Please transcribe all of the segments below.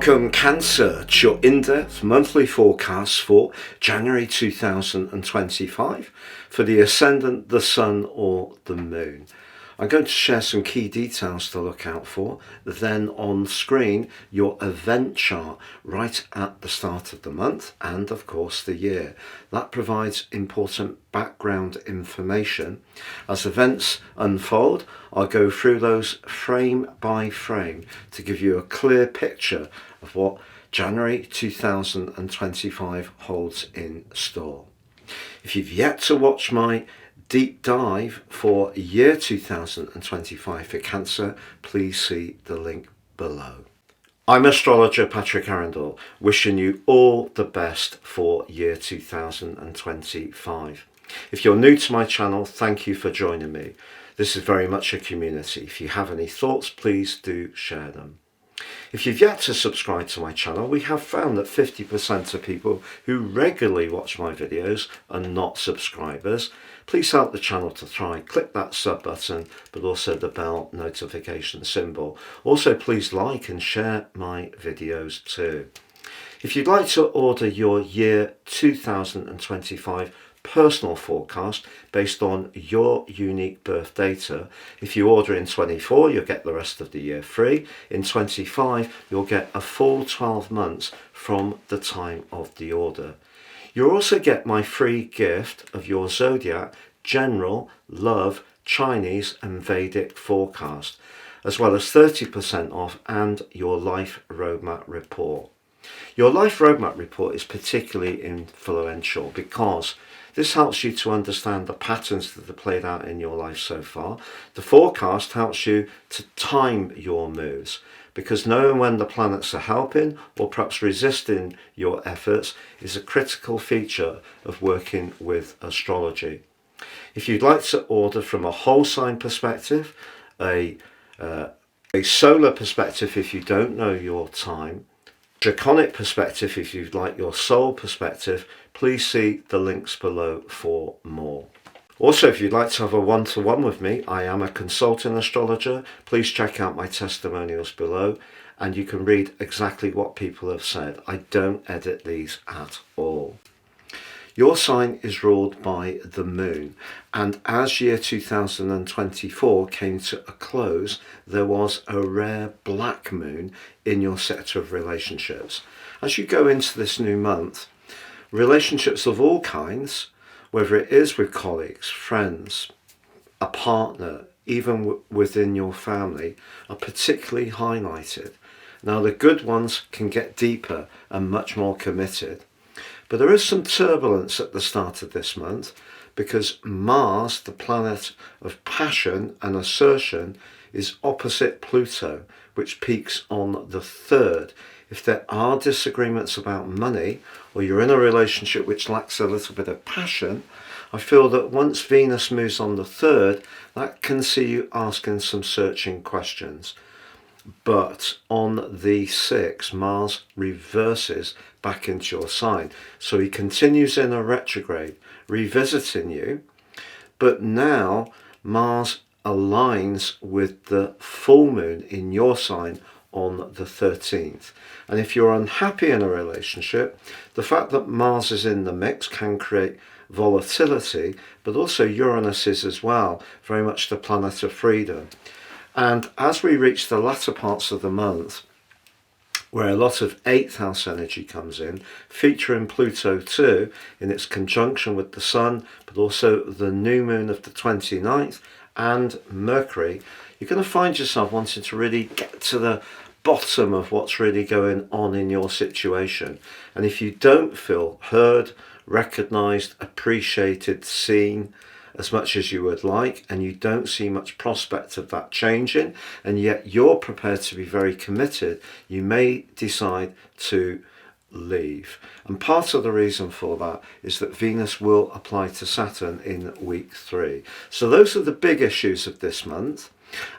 Welcome Cancer to your in-depth monthly forecast for January 2025 for the Ascendant, the Sun or the Moon. I'm going to share some key details to look out for. Then on screen, your event chart right at the start of the month and of course the year. That provides important background information. As events unfold, I'll go through those frame by frame to give you a clear picture of what January 2025 holds in store. If you've yet to watch my deep dive for year 2025 for Cancer, please see the link below. I'm astrologer Patrick Arundell, wishing you all the best for year 2025. If you're new to my channel, thank you for joining me. This is very much a community. If you have any thoughts, please do share them. If you've yet to subscribe to my channel, we have found that 50% of people who regularly watch my videos are not subscribers. Please help the channel to thrive. Click that sub button, but also the bell notification symbol. Also, please like and share my videos too. If you'd like to order your year 2025 personal forecast based on your unique birth data, if you order in 24, you'll get the rest of the year free. In 25, you'll get a full 12 months from the time of the order. You'll also get my free gift of your zodiac, general, love, Chinese and Vedic forecast, as well as 30% off and your life roadmap report. Your life roadmap report is particularly influential because this helps you to understand the patterns that have played out in your life so far. The forecast helps you to time your moves, because knowing when the planets are helping or perhaps resisting your efforts is a critical feature of working with astrology. If you'd like to order from a whole sign perspective, a solar perspective if you don't know your time, draconic perspective if you'd like your soul perspective, please see the links below for more. Also, if you'd like to have a one-to-one with me, I am a consulting astrologer. Please check out my testimonials below and you can read exactly what people have said. I don't edit these at all. Your sign is ruled by the moon, and as year 2024 came to a close, there was a rare black moon in your sector of relationships. As you go into this new month, relationships of all kinds, whether it is with colleagues, friends, a partner, even within your family, are particularly highlighted. Now, the good ones can get deeper and much more committed. But there is some turbulence at the start of this month because Mars, the planet of passion and assertion, is opposite Pluto, which peaks on the 3rd. If there are disagreements about money or you're in a relationship which lacks a little bit of passion, I feel that once Venus moves on the 3rd, that can see you asking some searching questions. But on the 6th, Mars reverses back into your sign. So he continues in a retrograde, revisiting you. But now Mars aligns with the full moon in your sign on the 13th. And if you're unhappy in a relationship, the fact that Mars is in the mix can create volatility, but also Uranus is as well, very much the planet of freedom. And as we reach the latter parts of the month, where a lot of 8th house energy comes in, featuring Pluto too, in its conjunction with the Sun, but also the new moon of the 29th and Mercury, you're going to find yourself wanting to really get to the bottom of what's really going on in your situation. And if you don't feel heard, recognized, appreciated, seen as much as you would like, and you don't see much prospect of that changing, and yet you're prepared to be very committed, you may decide to leave. And part of the reason for that is that Venus will apply to Saturn in week 3. So those are the big issues of this month.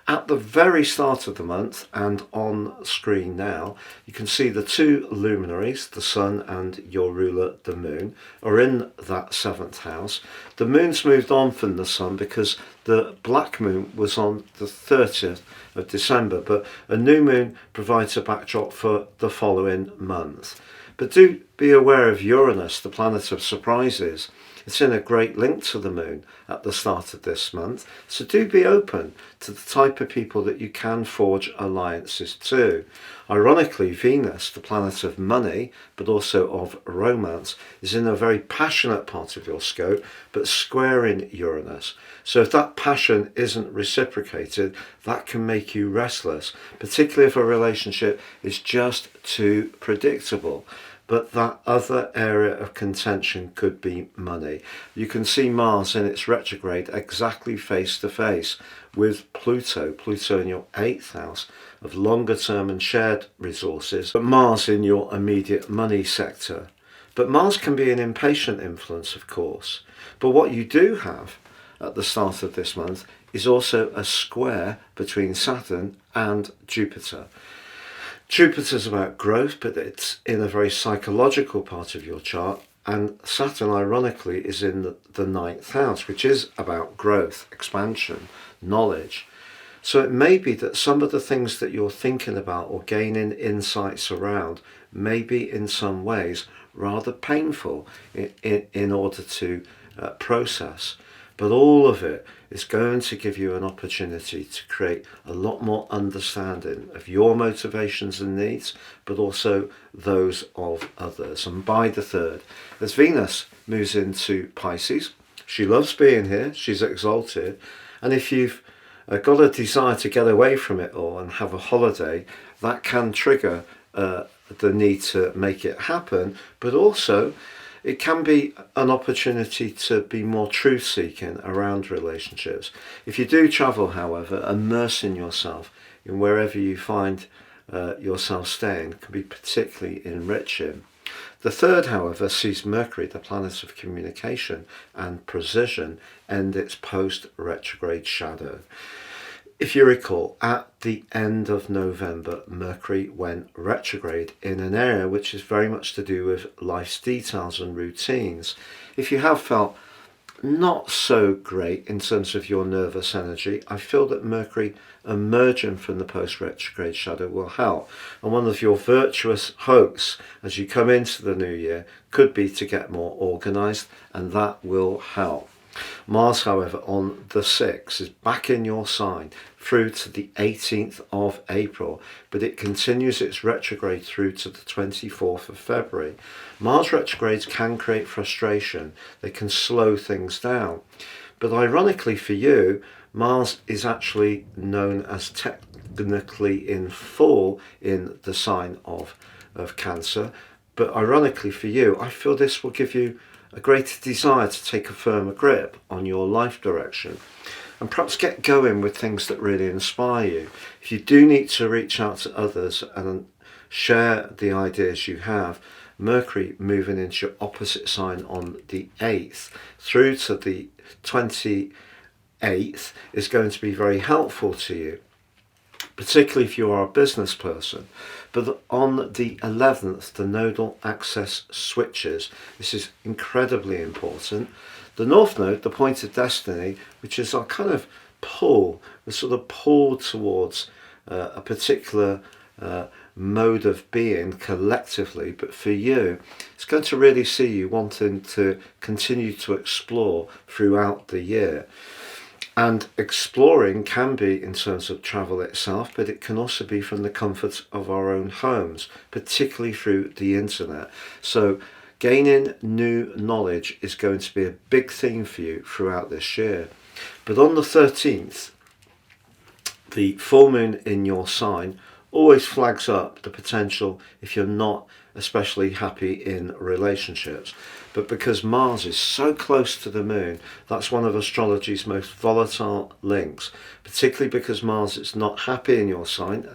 At the very start of the month, and on screen now, you can see the two luminaries, the sun and your ruler, the moon, are in that seventh house. The moon's moved on from the sun because the black moon was on the 30th of December, but a new moon provides a backdrop for the following month. But do be aware of Uranus, the planet of surprises. It's in a great link to the moon at the start of this month, so do be open to the type of people that you can forge alliances to. Ironically, Venus, the planet of money, but also of romance, is in a very passionate part of your scope, but squaring Uranus. So if that passion isn't reciprocated, that can make you restless, particularly if a relationship is just too predictable. But that other area of contention could be money. You can see Mars in its retrograde exactly face to face with Pluto. Pluto in your 8th house of longer term and shared resources, but Mars in your immediate money sector. But Mars can be an impatient influence, of course. But what you do have at the start of this month is also a square between Saturn and Jupiter. Jupiter's about growth, but it's in a very psychological part of your chart, and Saturn, ironically, is in the 9th house, which is about growth, expansion, knowledge. So it may be that some of the things that you're thinking about or gaining insights around may be in some ways rather painful in order to process. But all of it is going to give you an opportunity to create a lot more understanding of your motivations and needs, but also those of others. And by the 3rd, as Venus moves into Pisces, she loves being here, she's exalted, and if you've got a desire to get away from it all and have a holiday, that can trigger the need to make it happen, but also it can be an opportunity to be more truth-seeking around relationships. If you do travel, however, immersing yourself in wherever you find yourself staying can be particularly enriching. The 3rd, however, sees Mercury, the planet of communication and precision, end its post-retrograde shadow. If you recall, at the end of November, Mercury went retrograde in an area which is very much to do with life's details and routines. If you have felt not so great in terms of your nervous energy, I feel that Mercury emerging from the post-retrograde shadow will help. And one of your virtuous hopes as you come into the new year could be to get more organised, and that will help. Mars, however, on the 6th is back in your sign through to the 18th of April, but it continues its retrograde through to the 24th of February. Mars retrogrades can create frustration, they can slow things down. But ironically for you, Mars is actually known as technically in full in the sign of Cancer. But ironically for you, I feel this will give you a greater desire to take a firmer grip on your life direction and perhaps get going with things that really inspire you. If you do need to reach out to others and share the ideas you have, Mercury moving into your opposite sign on the 8th through to the 28th is going to be very helpful to you, particularly if you are a business person. But on the 11th, the nodal axis switches. This is incredibly important. The North Node, the point of destiny, which is our kind of pull, the sort of pull towards a particular mode of being collectively, but for you, it's going to really see you wanting to continue to explore throughout the year. And exploring can be in terms of travel itself, but it can also be from the comfort of our own homes, particularly through the internet. So gaining new knowledge is going to be a big theme for you throughout this year. But on the 13th, the full moon in your sign always flags up the potential if you're not especially happy in relationships. But because Mars is so close to the moon, that's one of astrology's most volatile links, particularly because Mars is not happy in your sign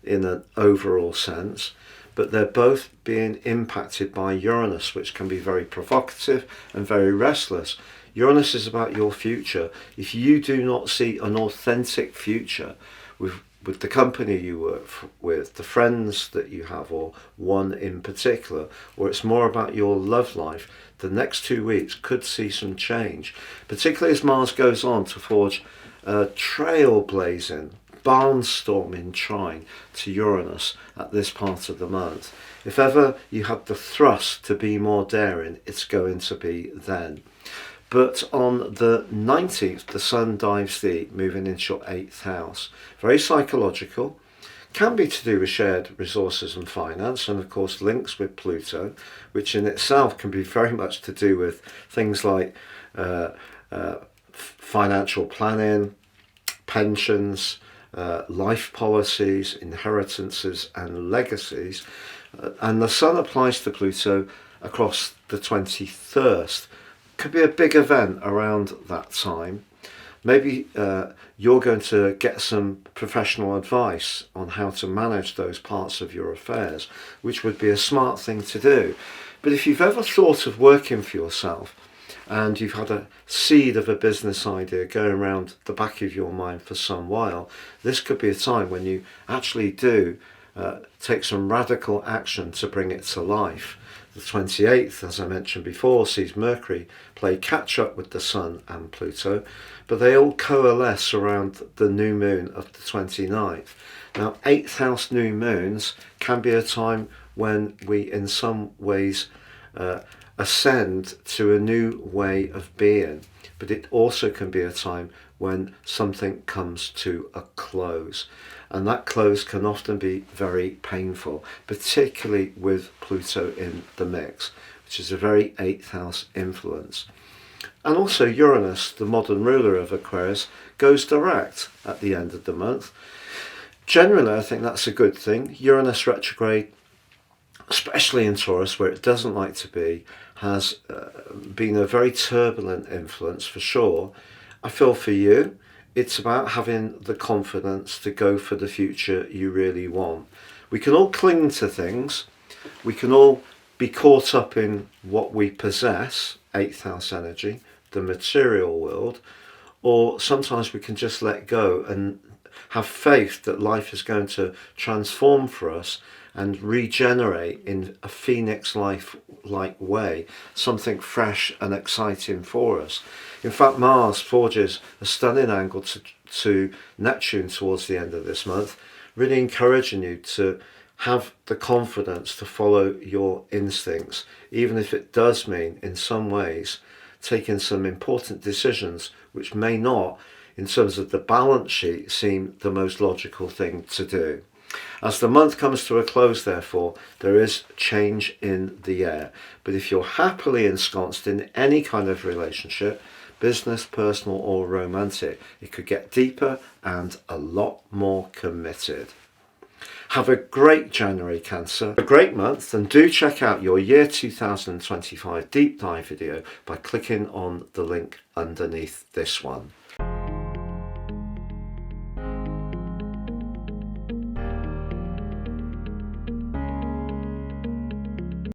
in an overall sense, but they're both being impacted by Uranus, which can be very provocative and very restless. Uranus is about your future. If you do not see an authentic future with the company you work with, the friends that you have, or one in particular, or it's more about your love life, the next 2 weeks could see some change, particularly as Mars goes on to forge a trailblazing, barnstorming trine to Uranus at this part of the month. If ever you had the thrust to be more daring, it's going to be then. But on the 19th, the Sun dives deep, moving into your 8th house. Very psychological, can be to do with shared resources and finance, and of course links with Pluto, which in itself can be very much to do with things like financial planning, pensions, life policies, inheritances and legacies. And the Sun applies to Pluto across the 21st. Could be a big event around that time. Maybe you're going to get some professional advice on how to manage those parts of your affairs, which would be a smart thing to do. But if you've ever thought of working for yourself and you've had a seed of a business idea going around the back of your mind for some while, this could be a time when you actually do take some radical action to bring it to life. The 28th, as I mentioned before, sees Mercury play catch up with the Sun and Pluto, but they all coalesce around the new moon of the 29th. Now, 8th house new moons can be a time when we in some ways ascend to a new way of being, but it also can be a time when something comes to a close. And that close can often be very painful, particularly with Pluto in the mix, which is a very 8th house influence. And also Uranus, the modern ruler of Aquarius, goes direct at the end of the month. Generally, I think that's a good thing. Uranus retrograde, especially in Taurus, where it doesn't like to be, has been a very turbulent influence for sure. I feel for you, it's about having the confidence to go for the future you really want. We can all cling to things. We can all be caught up in what we possess, 8th house energy, the material world, or sometimes we can just let go and have faith that life is going to transform for us and regenerate in a phoenix life-like way, something fresh and exciting for us. In fact, Mars forges a stunning angle to Neptune towards the end of this month, really encouraging you to have the confidence to follow your instincts, even if it does mean, in some ways, taking some important decisions which may not, in terms of the balance sheet, seem the most logical thing to do. As the month comes to a close, therefore, there is change in the air. But if you're happily ensconced in any kind of relationship, business, personal or romantic, it could get deeper and a lot more committed. Have a great January, Cancer, a great month, and do check out your year 2025 deep dive video by clicking on the link underneath this one.